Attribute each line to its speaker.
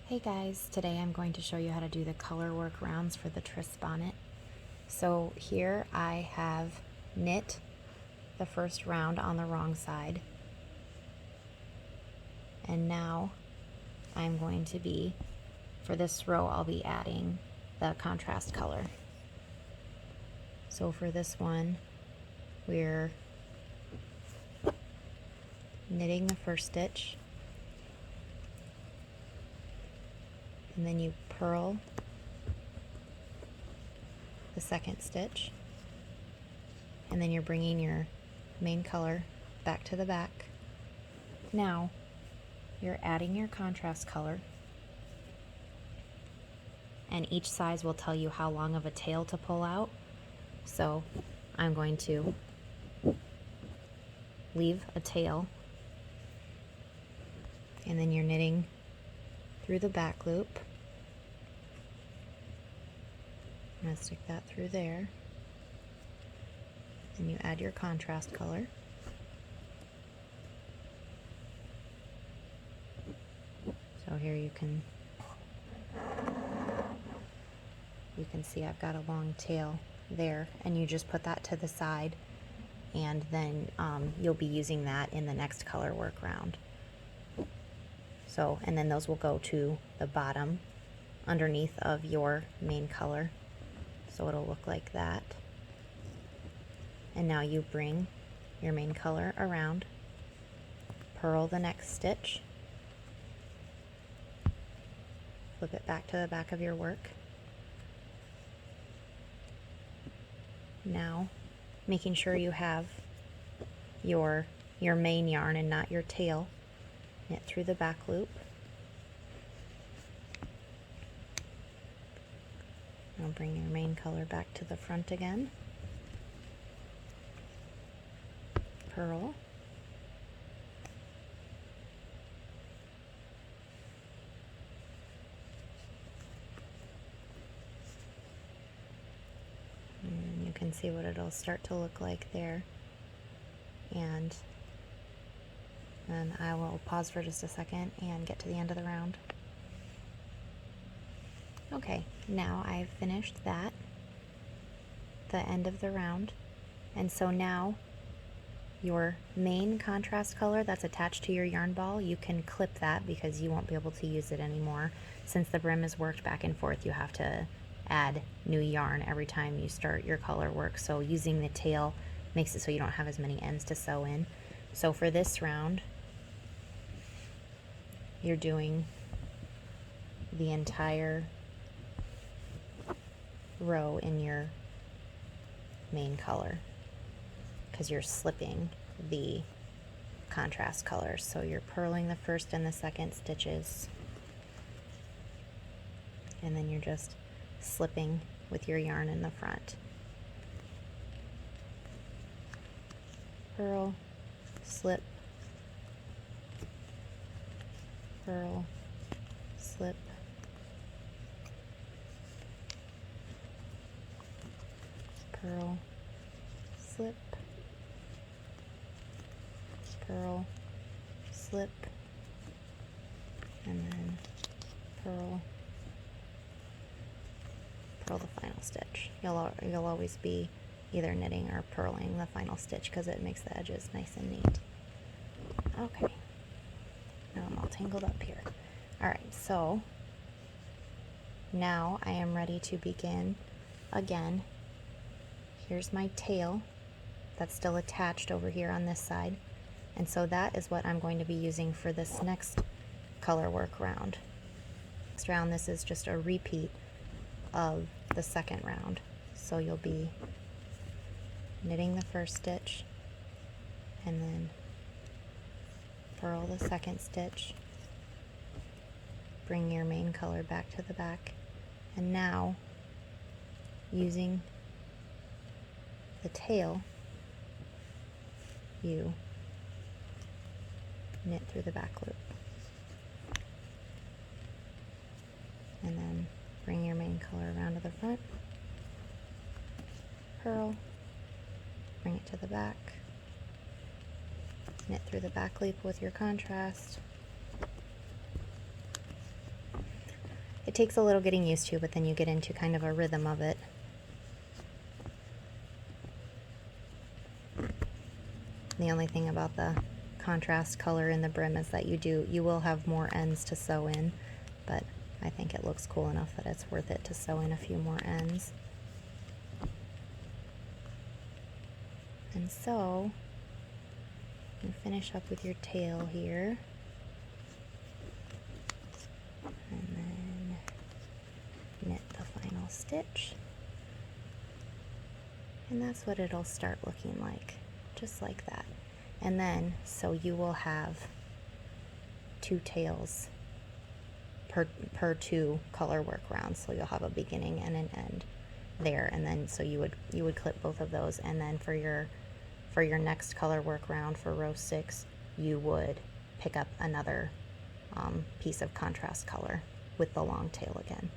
Speaker 1: Hey guys, today I'm going to show you how to do the color work rounds for the Tris Bonnet. So here I have knit the first round on the wrong side, and now I'm going to be, for this row I'll be adding the contrast color. So for this one we're knitting the first stitch, and then you purl the second stitch, and then you're bringing your main color back to the back. Now you're adding your contrast color, and each size will tell you how long of a tail to pull out. So I'm going to leave a tail, and then you're knitting through the back loop. I'm going to stick that through there, and you add your contrast color. So here you can see I've got a long tail there, and you just put that to the side, and then you'll be using that in the next color work round. So, and then those will go to the bottom underneath of your main color. So it'll look like that. And now you bring your main color around, purl the next stitch, flip it back to the back of your work. Now, making sure you have your main yarn and not your tail, knit through the back loop. Now bring your main color back to the front again. Purl. And you can see what it'll start to look like there. And then I will pause for just a second and get to the end of the round. Okay, now I've finished that, the end of the round, and so now your main contrast color that's attached to your yarn ball, you can clip that because you won't be able to use it anymore. Since the brim is worked back and forth, you have to add new yarn every time you start your color work, so using the tail makes it so you don't have as many ends to sew in. So for this round, you're doing the entire row in your main color because you're slipping the contrast colors. So you're purling the first and the second stitches, and then you're just slipping with your yarn in the front. Purl, slip, purl, slip, purl, slip, purl, slip, and then purl the final stitch. You'll always be either knitting or purling the final stitch because it makes the edges nice and neat. Okay, now I'm all tangled up here. Alright, so now I am ready to begin again. Here's my tail that's still attached over here on this side, and so that is what I'm going to be using for this next color work round. Next round, this is just a repeat of the second round. So you'll be knitting the first stitch, and then purl the second stitch, bring your main color back to the back, and now using the tail, you knit through the back loop, and then bring your main color around to the front, purl, bring it to the back, knit through the back loop with your contrast, It takes a little getting used to, but then you get into kind of a rhythm of it. The only thing about the contrast color in the brim is that you will have more ends to sew in, but I think it looks cool enough that it's worth it to sew in a few more ends. And so you finish up with your tail here, and then knit the final stitch, and that's what it'll start looking like, just like that. And then so you will have 2 tails per 2 color work rounds, so you'll have a beginning and an end there, and then so you would clip both of those, and then for your next color work round for row 6 you would pick up another piece of contrast color with the long tail again.